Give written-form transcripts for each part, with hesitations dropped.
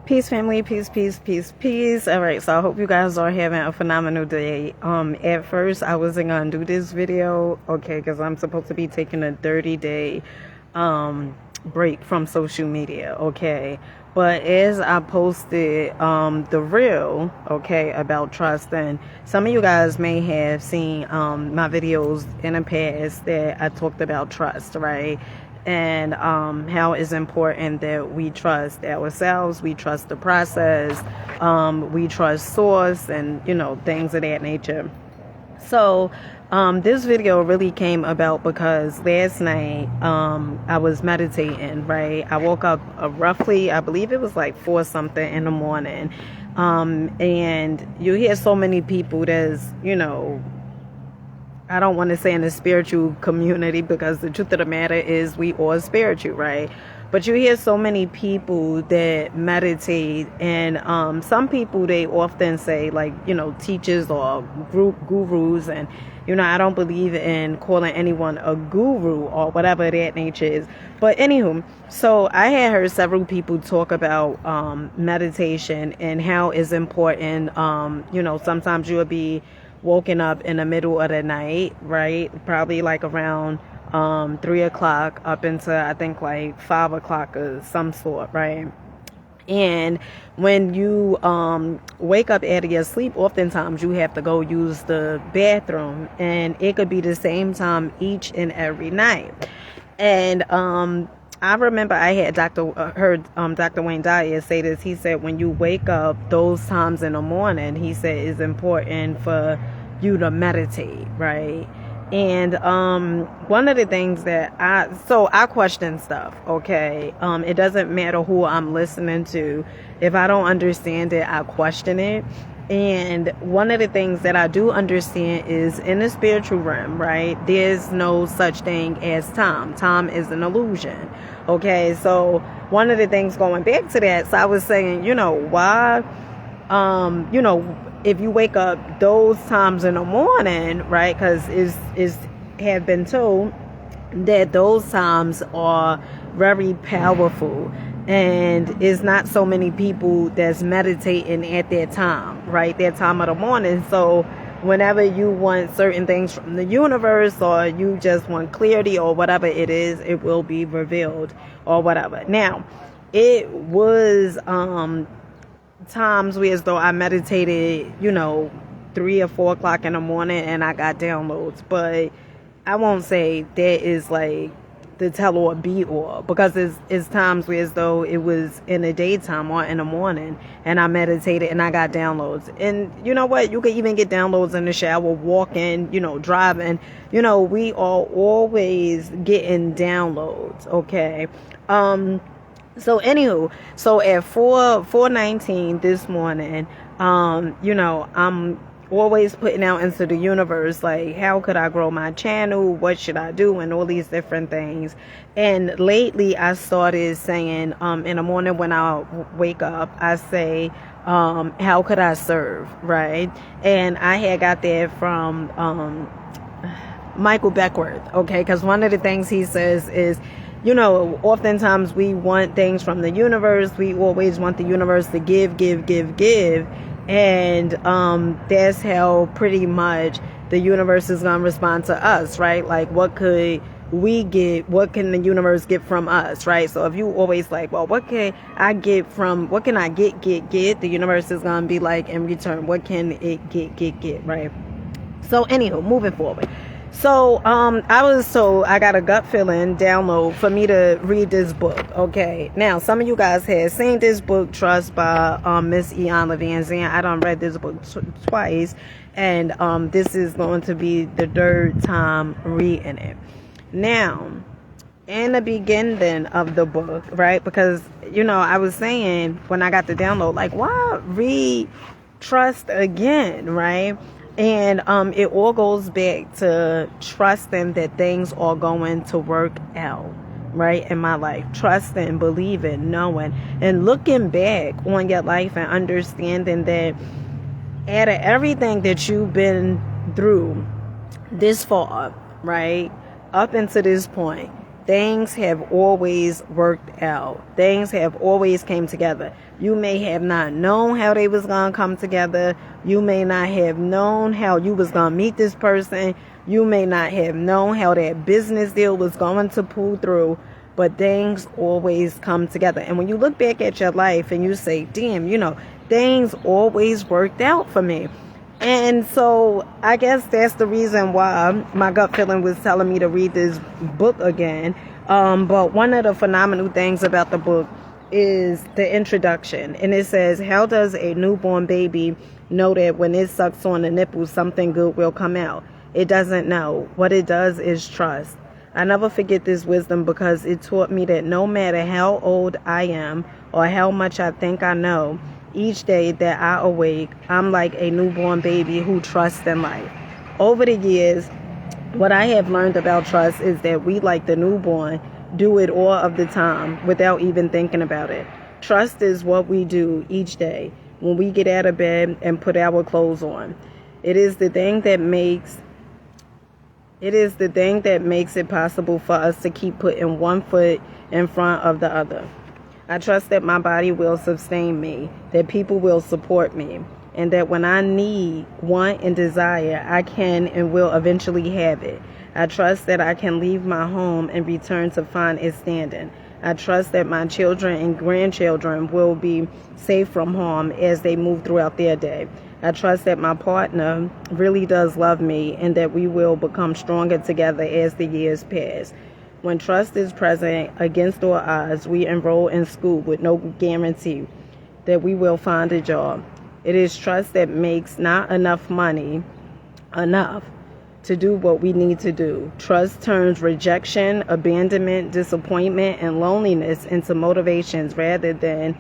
Peace, family. Peace, peace, peace, peace. All right, so I hope you guys are having a phenomenal day. At first, I wasn't gonna do this video, okay, because I'm supposed to be taking a 30-day break from social media, okay. But as I posted the reel, okay, about trust, and some of you guys may have seen my videos in the past that I talked about trust, right? And how it's important that we trust ourselves, we trust the process, we trust source, and things of that nature. So this video really came about because last night I was meditating, right? I woke up roughly, I believe it was like 4 something in the morning, and you hear so many people that's I don't want to say in the spiritual community, because the truth of the matter is we all spiritual, right? But you hear so many people that meditate, and some people, they often say, like, teachers or gurus, and I don't believe in calling anyone a guru or whatever that nature is. But anywho, so I had heard several people talk about meditation and how it's important. Sometimes you'll be woken up in the middle of the night, right? Probably like around 3 o'clock up into, I think, like 5 o'clock or some sort, right? And when you wake up out of your sleep, oftentimes you have to go use the bathroom, and it could be the same time each and every night. And I remember I had heard Dr. Wayne Dyer say this. He said when you wake up those times in the morning, he said it's important for you to meditate, right? And one of the things that I question stuff, okay? It doesn't matter who I'm listening to. If I don't understand it, I question it. And one of the things that I do understand is in the spiritual realm, right? There's no such thing as time. Time is an illusion. Okay, so one of the things going back to that, so I was saying, why, if you wake up those times in the morning, right? Because it's have been told that those times are very powerful. And it's not so many people that's meditating at that time, right? That time of the morning. So whenever you want certain things from the universe, or you just want clarity or whatever it is, it will be revealed or whatever. Now, it was times where as though I meditated, 3 or 4 o'clock in the morning and I got downloads. But I won't say that is like the tell or be or, because it's times where as though it was in the daytime or in the morning and I meditated and I got downloads. And you know what, you can even get downloads in the shower, walking, driving. We are always getting downloads, okay? So anywho, so at 4:19 this morning, I'm always putting out into the universe, like, how could I grow my channel? What should I do? And all these different things. And lately I started saying, in the morning when I wake up, I say, how could I serve? Right. And I had got that from, Michael Beckworth. Okay. Cause one of the things he says is, oftentimes we want things from the universe. We always want the universe to give. And that's how pretty much the universe is going to respond to us, right? Like, what could we get? What can the universe get from us, right? So if you always like, well, what can I get? The universe is going to be like, in return, what can it get, right? So anywho, moving forward. So I was told I got a gut feeling download for me to read this book. Okay, now some of you guys have seen this book, Trust, by Miss Iyanla Vanzant. I done read this book twice, and this is going to be the 3rd time reading it. Now, in the beginning of the book, right? Because I was saying when I got the download, like, why read Trust again, right? And it all goes back to trusting that things are going to work out, right, in my life. Trusting, believing, knowing, and looking back on your life and understanding that out of everything that you've been through this far, right, up until this point, things have always worked out. Things have always came together. You may have not known how they was going to come together. You may not have known how you was going to meet this person. You may not have known how that business deal was going to pull through, but things always come together. And when you look back at your life and you say, damn, things always worked out for me. And so I guess that's the reason why my gut feeling was telling me to read this book again. But one of the phenomenal things about the book is the introduction. And it says, how does a newborn baby know that when it sucks on the nipple, something good will come out? It doesn't know. What it does is trust. I never forget this wisdom because it taught me that no matter how old I am or how much I think I know, each day that I awake, I'm like a newborn baby who trusts in life. Over the years, what I have learned about trust is that we, like the newborn, do it all of the time without even thinking about it. Trust is what we do each day when we get out of bed and put our clothes on. It is the thing that makes it possible for us to keep putting one foot in front of the other. I trust that my body will sustain me, that people will support me, and that when I need, want, and desire, I can and will eventually have it. I trust that I can leave my home and return to find it standing. I trust that my children and grandchildren will be safe from harm as they move throughout their day. I trust that my partner really does love me and that we will become stronger together as the years pass. When trust is present against all odds, we enroll in school with no guarantee that we will find a job. It is trust that makes not enough money enough to do what we need to do. Trust turns rejection, abandonment, disappointment, and loneliness into motivations rather than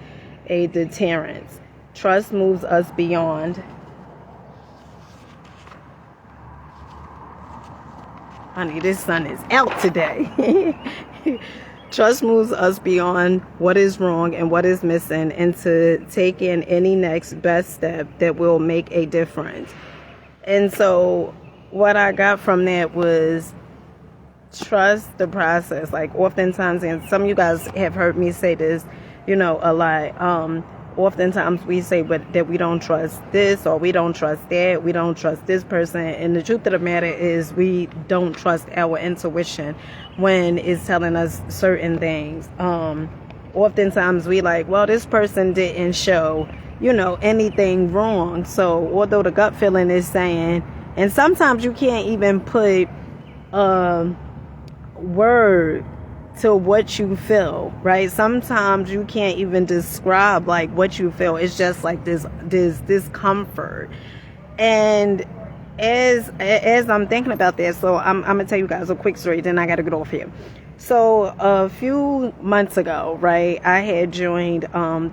a deterrence. Trust moves us beyond. Honey, this sun is out today. Trust moves us beyond what is wrong and what is missing into taking any next best step that will make a difference. And so what I got from that was trust the process. Like oftentimes, and some of you guys have heard me say this, a lot. Oftentimes we say that we don't trust this or we don't trust that, we don't trust this person. And the truth of the matter is we don't trust our intuition when it's telling us certain things. Oftentimes we like, well, this person didn't show, anything wrong. So although the gut feeling is saying, and sometimes you can't even put word to what you feel, right? Sometimes you can't even describe like what you feel. It's just like this discomfort. And as I'm thinking about that, so I'm gonna tell you guys a quick story, then I gotta get off here. So a few months ago, right, I had joined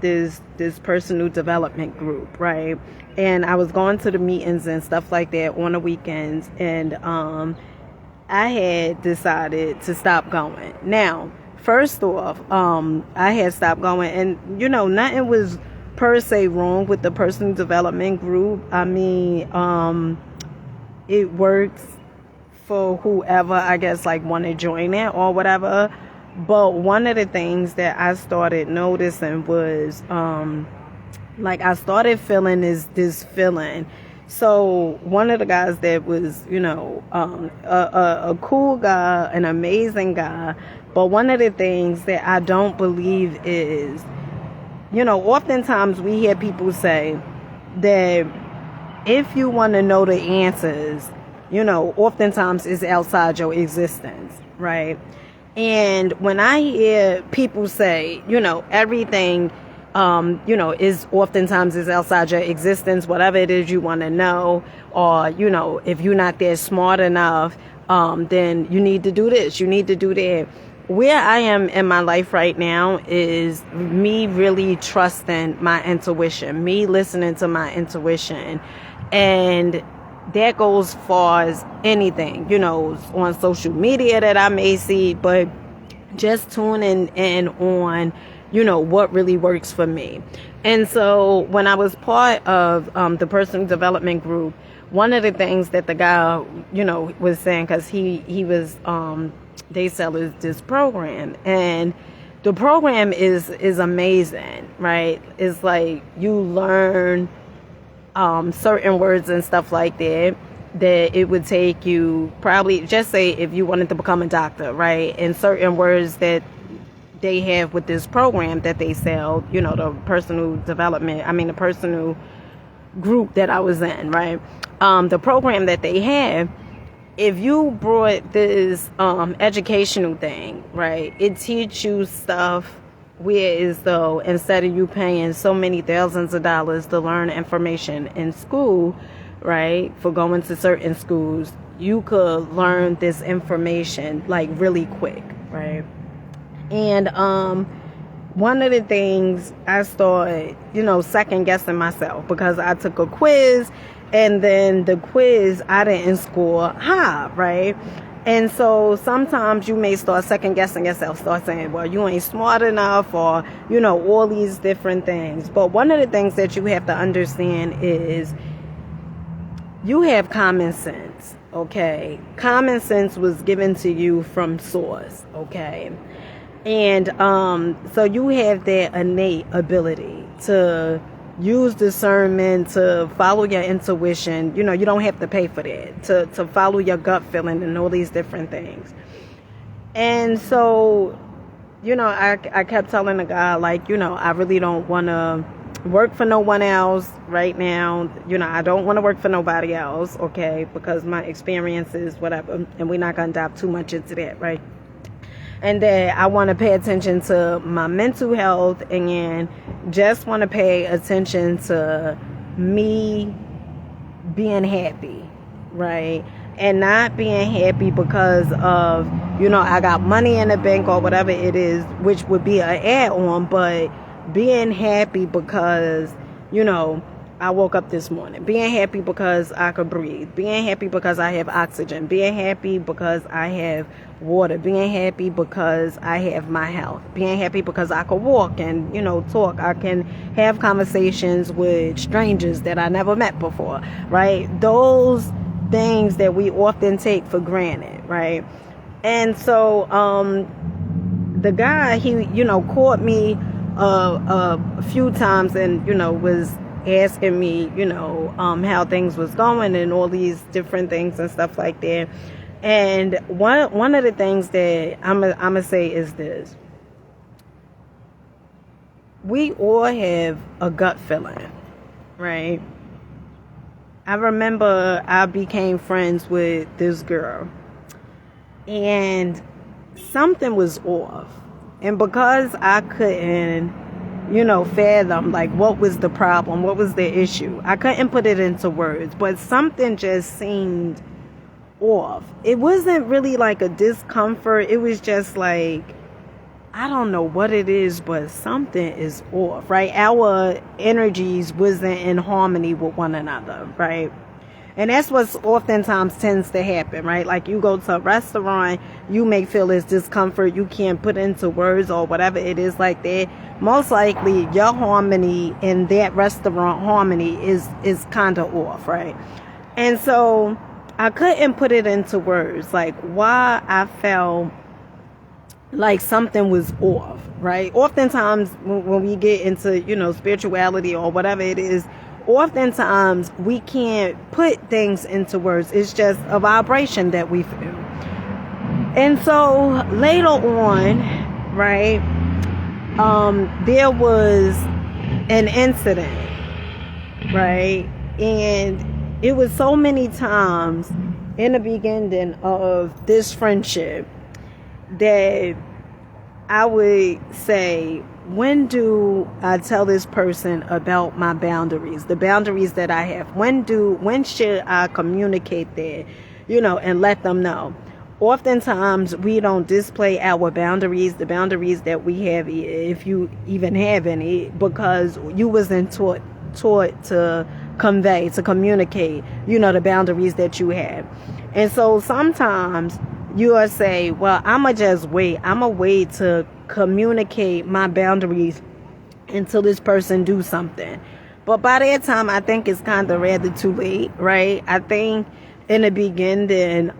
this personal development group, right? And I was going to the meetings and stuff like that on the weekends, and I had decided to stop going. Now, first off, I had stopped going, and nothing was per se wrong with the personal development group. I mean, it works for whoever, I guess, like want to join it or whatever. But one of the things that I started noticing was, I started feeling this feeling. So one of the guys that was, a cool guy, an amazing guy, but one of the things that I don't believe is, oftentimes we hear people say that if you want to know the answers, oftentimes it's outside your existence, right? And when I hear people say, everything is oftentimes is outside your existence, whatever it is you want to know, or, if you're not there smart enough, then you need to do this, you need to do that. Where I am in my life right now is me really trusting my intuition, me listening to my intuition. And that goes far as anything, on social media that I may see, but just tuning in on what really works for me. And so when I was part of the personal development group, one of the things that the guy, was saying, because he was they sell this program, and the program is amazing, right? It's like you learn certain words and stuff like that it would take you, probably, just say if you wanted to become a doctor, right? And certain words that they have with this program that they sell, the personal development, the personal group that I was in, right? The program that they have, if you brought this educational thing, right, it teach you stuff whereas though instead of you paying so many thousands of dollars to learn information in school, right, for going to certain schools, you could learn this information like really quick, right? And one of the things I started, second guessing myself, because I took a quiz, and then the quiz I didn't score high, right? And so sometimes you may start second guessing yourself, start saying, well, you ain't smart enough, or, all these different things. But one of the things that you have to understand is you have common sense, okay? Common sense was given to you from source, okay? And so you have that innate ability to use discernment, to follow your intuition. You don't have to pay for that, to follow your gut feeling and all these different things. And so, I kept telling the guy, like, I really don't want to work for no one else right now. I don't want to work for nobody else, okay, because my experience is whatever, and we're not going to dive too much into that, right? And that I want to pay attention to my mental health, and just want to pay attention to me being happy, right? And not being happy because of, I got money in the bank or whatever it is, which would be an add-on, but being happy because, I woke up this morning, being happy because I could breathe, being happy because I have oxygen, being happy because I have water, being happy because I have my health, being happy because I could walk and, talk. I can have conversations with strangers that I never met before, right? Those things that we often take for granted, right? And so the guy, he, caught me a few times and, was asking me, how things was going and all these different things and stuff like that. And one of the things that I'm gonna say is this: we all have a gut feeling, right? I remember I became friends with this girl, and something was off, and because I couldn't fathom, like, what was the problem, what was the issue, I couldn't put it into words, but something just seemed off. It wasn't really like a discomfort, it was just like, I don't know what it is, but something is off, right? Our energies wasn't in harmony with one another, right? And that's what oftentimes tends to happen, right? Like, you go to a restaurant, you may feel this discomfort, you can't put into words or whatever it is like that. Most likely your harmony in that restaurant harmony is kind of off, right? And so I couldn't put it into words, like why I felt like something was off, right? Oftentimes when we get into, spirituality or whatever it is, oftentimes we can't put things into words. It's just a vibration that we feel. And so later on, right, there was an incident, right? And it was so many times in the beginning of this friendship that I would say, when do I tell this person about my boundaries, the boundaries that I have? When should I communicate that, and let them know? Oftentimes we don't display our boundaries, the boundaries that we have, if you even have any, because you wasn't taught to convey, to communicate, the boundaries that you have. And so sometimes you'll say, well, I'ma just wait. I'ma wait to communicate my boundaries until this person do something. But by that time, I think it's kind of rather too late, right? I think in the beginning,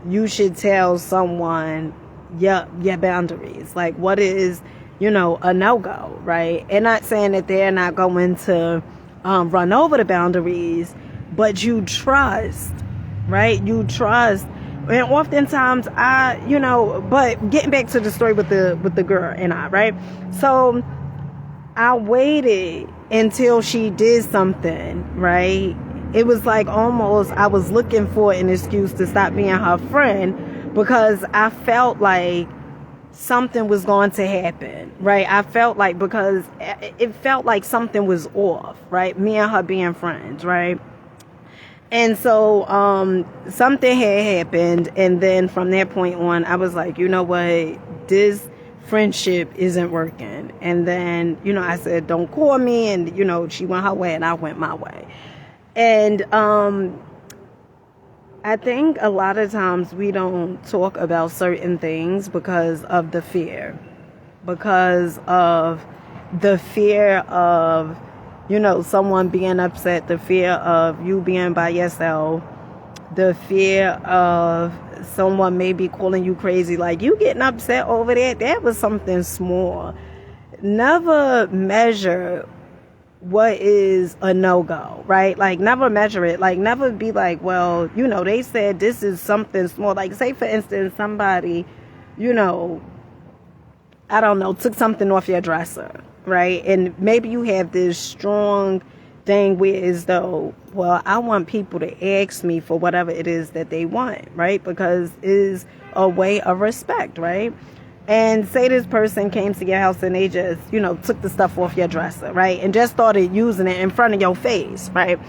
you should tell someone your boundaries. Like, what is, a no-go, right? And not saying that they're not going to run over the boundaries, but you trust, right? You trust. And oftentimes but getting back to the story with the girl and I, right? So I waited until she did something, right? It was like almost I was looking for an excuse to stop being her friend, because I felt like something was going to happen, right? I felt like, because it felt like something was off, right? Me and her being friends, right? And so something had happened, and then from that point on, I was like, you know what, this friendship isn't working. And then I said, don't call me, and she went her way and I went my way. And I think a lot of times we don't talk about certain things because of the fear. Because of the fear of, someone being upset, the fear of you being by yourself, the fear of someone maybe calling you crazy, like you getting upset over that was something small. Never measure what is a no-go, right? Like, never measure it. Like, never be like, well, they said this is something small. Like, say for instance, somebody, I don't know, took something off your dresser, right? And maybe you have this strong thing where as though, well, I want people to ask me for whatever it is that they want, right? Because it is a way of respect, right? And say this person came to your house and they just, took the stuff off your dresser, right? And just started using it in front of your face, right?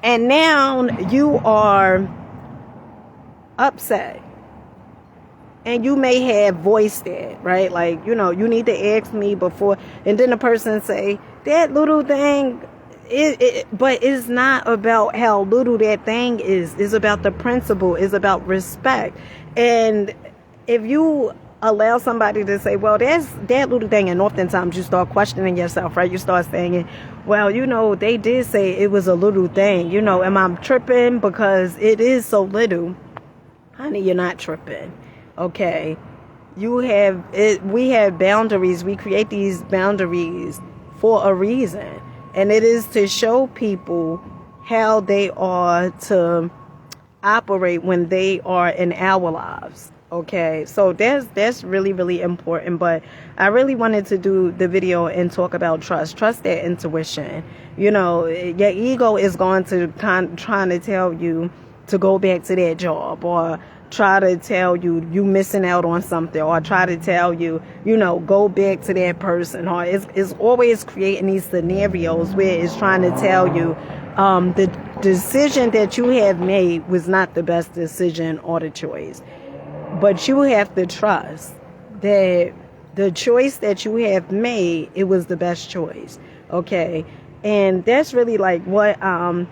And now you are upset. And you may have voiced it, right? Like, you need to ask me before. And then the person say, that little thing, but it's not about how little that thing is. It's about the principle. It's about respect. And if you allow somebody to say, well, that's that little thing, and oftentimes you start questioning yourself, right? You start saying, well, they did say it was a little thing. Am I tripping because it is so little? Honey, you're not tripping. Okay, we have boundaries. We create these boundaries for a reason, and it is to show people how they are to operate when they are in our lives. Okay, so that's really, really important. But I really wanted to do the video and talk about trust that intuition. Your ego is going to trying to tell you to go back to that job, or try to tell you missing out on something, or try to tell you, go back to that person, or it's always creating these scenarios where it's trying to tell you the decision that you have made was not the best decision or the choice. But you have to trust that the choice that you have made, it was the best choice. Okay. And that's really like what I'm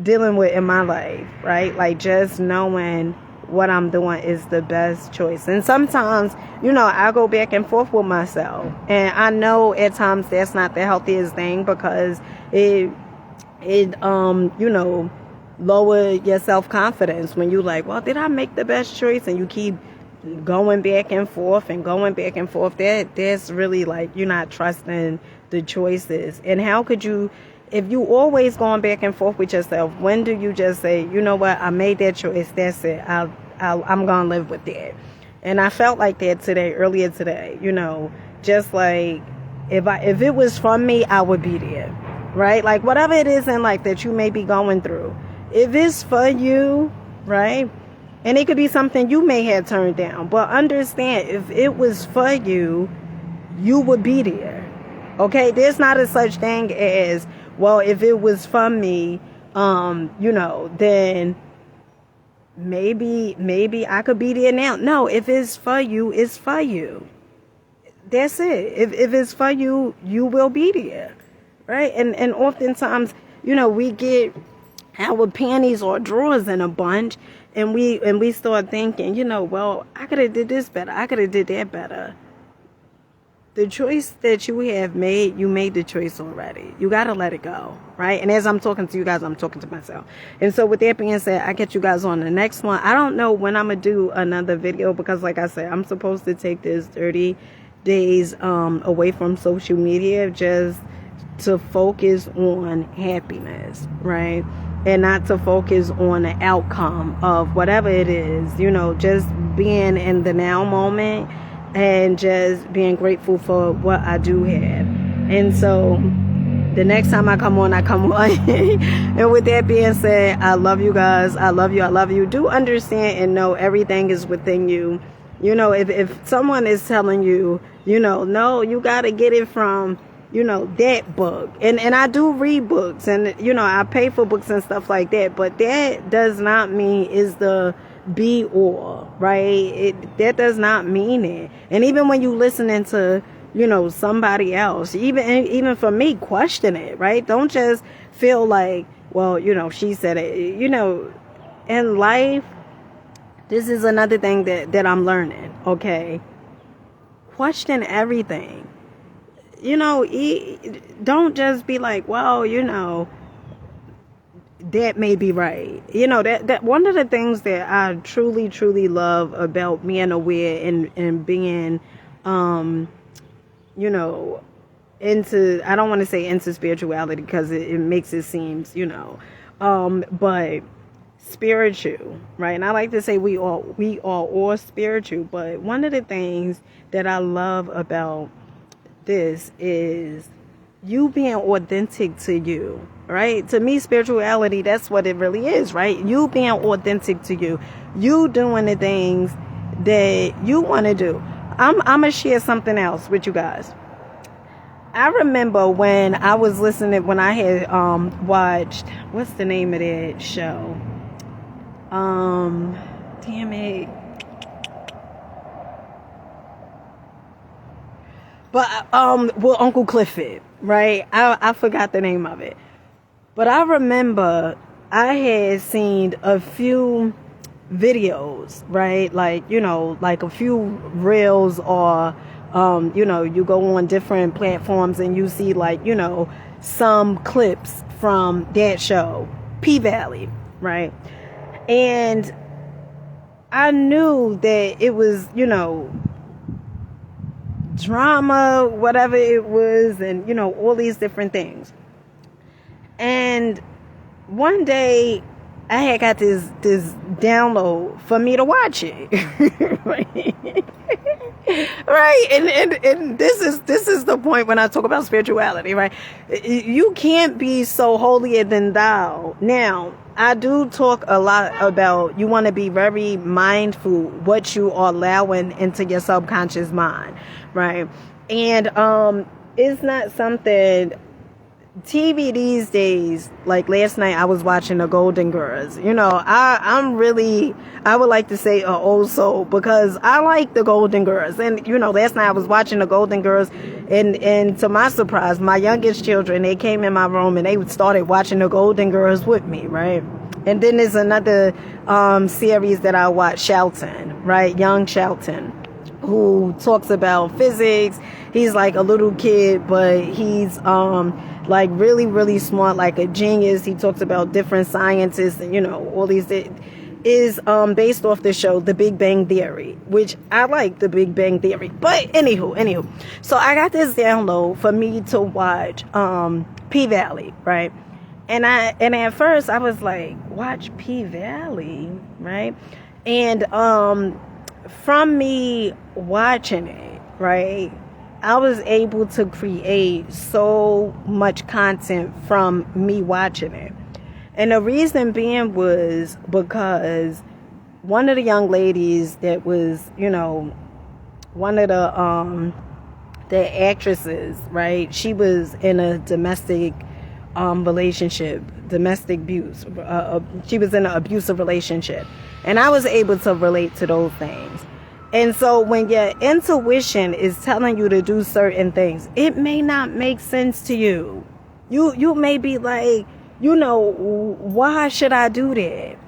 dealing with in my life, right? Like, just knowing what I'm doing is the best choice. And sometimes, I go back and forth with myself, and I know at times that's not the healthiest thing, because it lower your self-confidence when you like, well, did I make the best choice? And you keep going back and forth. That's really like, you're not trusting the choices. And how could you, if you always going back and forth with yourself, when do you just say, you know what, I made that choice, that's it, I'm gonna live with that? And I felt like that earlier today, just like, if it was from me, I would be there, right? Like, whatever it is in life that you may be going through, if it's for you, right? And it could be something you may have turned down, but understand, if it was for you, you would be there. Okay? There's not a such thing as, well, if it was from me, then maybe I could be there now. No, if it's for you, it's for you. That's it. If it's for you, you will be there. Right? And oftentimes, we get our panties or drawers in a bunch, and we start thinking, well, I could have did this better, I could have did that better. the choice that you have made, you made the choice already. You got to let it go, right? And as I'm talking to you guys, I'm talking to myself. And so with that being said, I get you guys on the next one. I don't know when I'm going to do another video because like I said, I'm supposed to take this 30 days away from social media just to focus on happiness, right? And not to focus on the outcome of whatever it is, you know, just being in the now moment and just being grateful for what I do have. And so the next time I come on, I come on. And with that being said, I love you guys. I love you. I love you. Do understand and know everything is within you. You know, if someone is telling you, you know, no, you got to get it from, you know, that book. And I do read books and, you know, I pay for books and stuff like that. But that does not mean is the be all, right? That does not mean it. And even when you listening to, you know, somebody else, even for me, question it, right? Don't just feel like, well, you know, she said it. You know, in life, this is another thing that I'm learning, okay? Question everything. You know, don't just be like, well, you know, that may be right. You know, that one of the things that I truly, truly love about being aware and being, you know, I don't want to say into spirituality because it makes it seem, you know, but spiritual, right? And I like to say we are all spiritual, but one of the things that I love about this is you being authentic to you, right? To me, spirituality, that's what it really is, right? You being authentic to you, you doing the things that you want to do. I'm gonna share something else with you guys. I remember when I was listening, when I had watched, what's the name of that show? Damn it. But well, Uncle Clifford, right? I forgot the name of it. But I remember I had seen a few videos, right? Like, you know, like a few reels or, you know, you go on different platforms and you see like, you know, some clips from that show, P-Valley, right? And I knew that it was, you know, drama, whatever it was, and, you know, all these different things. And one day I had got this download for me to watch it. Right? And this is the point when I talk about spirituality, right? You can't be so holier than thou. Now, I do talk a lot about you want to be very mindful what you are allowing into your subconscious mind, right? And it's not something TV these days. Like last night I was watching the Golden Girls. You know, I'm really, I would like to say an old soul because I like the Golden Girls. And you know, last night I was watching the Golden Girls and to my surprise, my youngest children, they came in my room and they started watching the Golden Girls with me, right? And then there's another series that I watch, Shelton, right? Young Shelton, who talks about physics. He's like a little kid, but he's like really, really smart, like a genius. He talks about different scientists and, you know, all these is based off the show The Big Bang Theory, which I like The Big Bang Theory. But anywho, so I got this download for me to watch P-Valley, right? And at first I was like, watch P-Valley, right? And from me watching it, right, I was able to create so much content from me watching it. And the reason being was because one of the young ladies that was, you know, one of the actresses, right, she was in a domestic relationship, domestic abuse. She was in an abusive relationship. And I was able to relate to those things. And so when your intuition is telling you to do certain things, it may not make sense to you. You may be like, you know, why should I do that?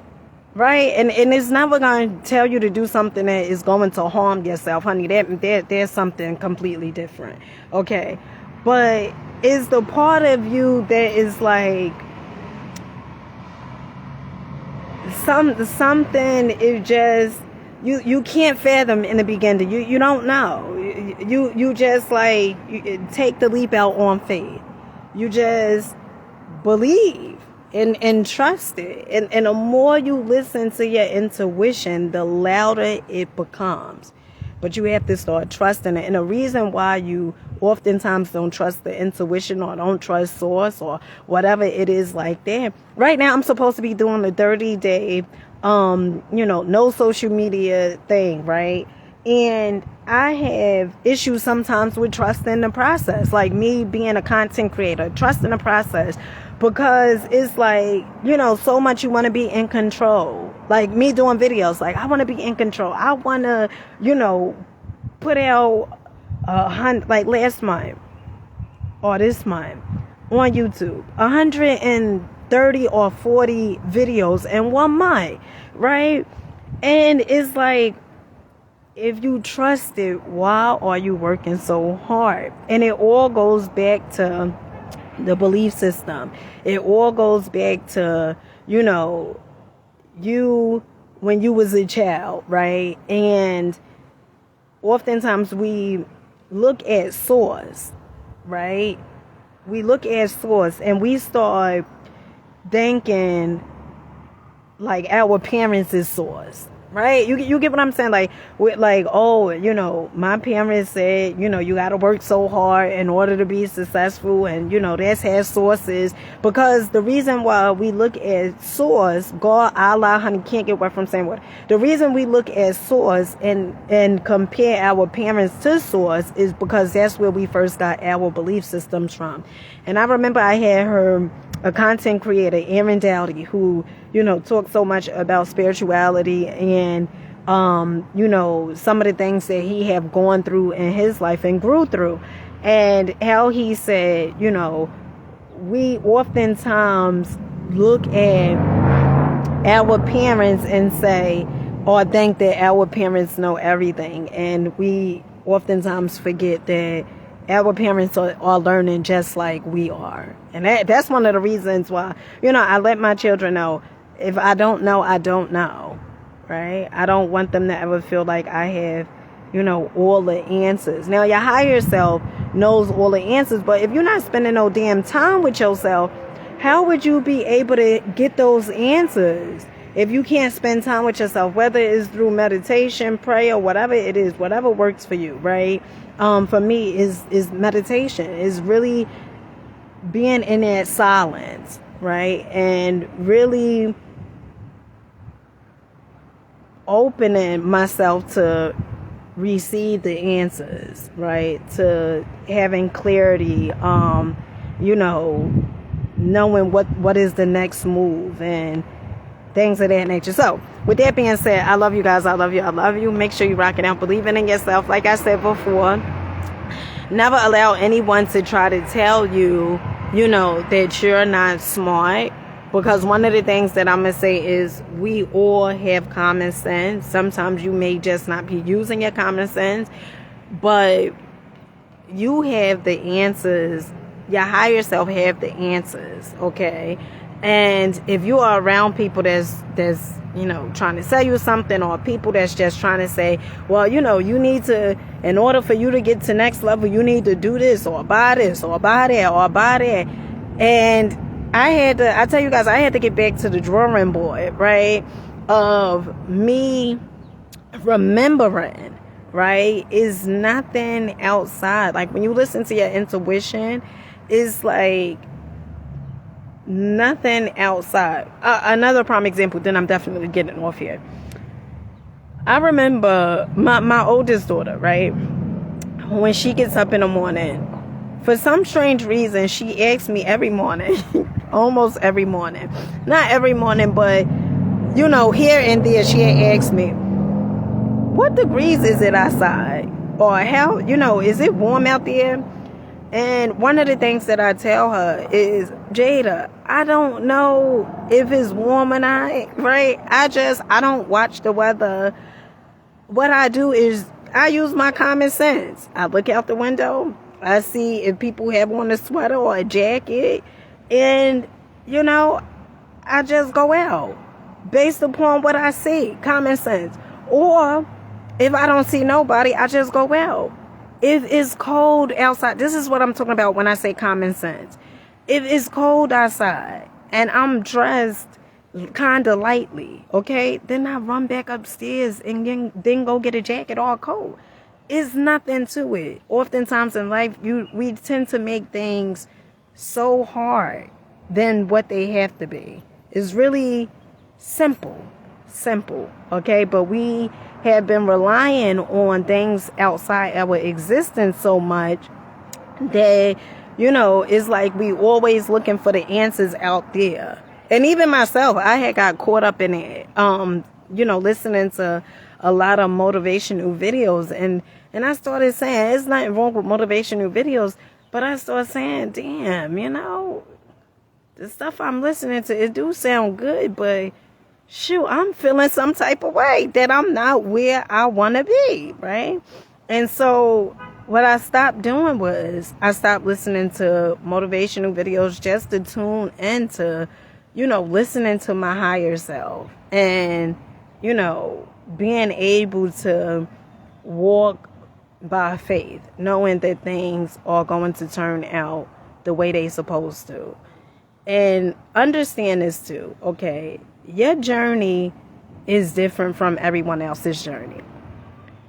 right? And it's never going to tell you to do something that is going to harm yourself, honey. There's something completely different, okay? But it's the part of you that is like something is just you can't fathom in the beginning. You don't know. You just like you take the leap out on faith. You just believe and trust it. And the more you listen to your intuition, the louder it becomes. But you have to start trusting it. And the reason why you oftentimes don't trust the intuition or don't trust source or whatever it is like that. Right now, I'm supposed to be doing the 30-day, no social media thing, right? And I have issues sometimes with trusting the process, like me being a content creator, trusting the process, because it's like, so much you want to be in control. Like me doing videos, like I want to be in control. I want to, put out like last month or this month on YouTube, 130 or 40 videos in 1 month, right? And it's like, if you trust it, why are you working so hard? And it all goes back to the belief system. It all goes back to, you when you was a child, right? And oftentimes we look at source, right? We look at source and we start thinking like our parents is source, right? You get what I'm saying? Like, with like, my parents said, you got to work so hard in order to be successful. And, that's has sources. Because the reason why we look at source, God, Allah, honey, can't get away from saying what. The reason we look at source and compare our parents to source is because that's where we first got our belief systems from. And I remember I had a content creator, Aaron Dowdy, who, talks so much about spirituality and, some of the things that he have gone through in his life and grew through. And how he said, we oftentimes look at our parents and say, or think that our parents know everything. And we oftentimes forget that our parents are learning just like we are. And that's one of the reasons why, I let my children know, if I don't know, I don't know, right? I don't want them to ever feel like I have, all the answers. Now, your higher self knows all the answers, but if you're not spending no damn time with yourself, how would you be able to get those answers? If you can't spend time with yourself, whether it's through meditation, prayer, whatever it is, whatever works for you, right? For me is meditation, is really being in that silence, right? And really opening myself to receive the answers, right? To having clarity, knowing what is the next move and things of that nature. So with that being said, I love you guys. I love you. Make sure you rock it out, believing in yourself. Like I said before, never allow anyone to try to tell you, that you're not smart. Because one of the things that I'm going to say is we all have common sense. Sometimes you may just not be using your common sense, but you have the answers. Your higher self have the answers, okay? And if you are around people that's trying to sell you something, or people that's just trying to say, well, you need to, in order for you to get to next level, you need to do this or buy this or buy that or buy that. And I tell you guys, I had to get back to the drawing board, right? Of me remembering, right? Is nothing outside. Like when you listen to your intuition, it's like nothing outside. Another prime example, then I'm definitely getting off here. I remember my oldest daughter, right? When she gets up in the morning, for some strange reason, she asks me every morning, almost every morning. Not every morning, but, here and there, she asks me, what degrees is it outside? Or how, is it warm out there? And one of the things that I tell her is, Jada, I don't know if it's warm or not, right? I don't watch the weather. What I do is I use my common sense. I look out the window. I see if people have on a sweater or a jacket. And, I just go out based upon what I see. Common sense. Or if I don't see nobody, I just go out. If it's cold outside, this is what I'm talking about when I say common sense. If it's cold outside and I'm dressed kind of lightly, okay, then I run back upstairs and then go get a jacket all cold. It's nothing to it. Oftentimes in life, we tend to make things so hard than what they have to be. It's really simple, okay? But we have been relying on things outside our existence so much that, it's like we always looking for the answers out there. And even myself, I had got caught up in it, listening to a lot of motivational videos. And I started saying, there's nothing wrong with motivational videos. But I started saying, damn, the stuff I'm listening to, it do sound good, but shoot, I'm feeling some type of way that I'm not where I want to be, right? And so what I stopped doing was I stopped listening to motivational videos just to tune into, listening to my higher self and, being able to walk by faith, knowing that things are going to turn out the way they supposed to. And understand this too, okay? Your journey is different from everyone else's journey.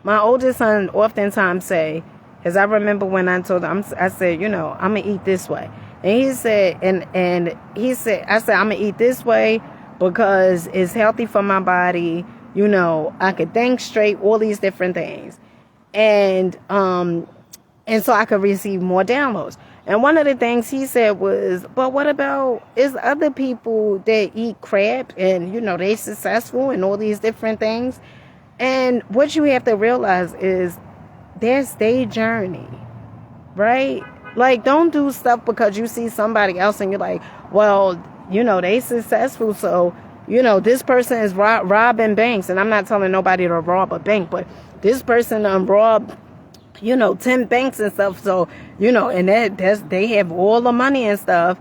My oldest son oftentimes say, as I remember when I told him, I said, I'm going to eat this way. And he said, I said, I'm going to eat this way because it's healthy for my body. I could think straight, all these different things. And so I could receive more downloads. And one of the things he said was, but what about, is other people that eat crap and, they successful and all these different things? And what you have to realize is that's their journey, right? Like, don't do stuff because you see somebody else and you're like, well, they successful. So, this person is robbing banks. And I'm not telling nobody to rob a bank, but this person robbed 10 banks and stuff. So, and they have all the money and stuff.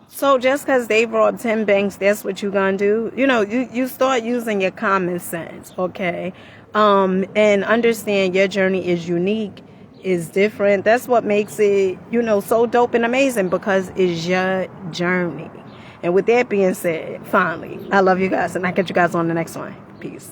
So just because they robbed 10 banks, that's what you're going to do. You start using your common sense, okay? And understand your journey is unique, is different. That's what makes it, so dope and amazing, because it's your journey. And with that being said, finally, I love you guys, and I'll catch you guys on the next one. Peace.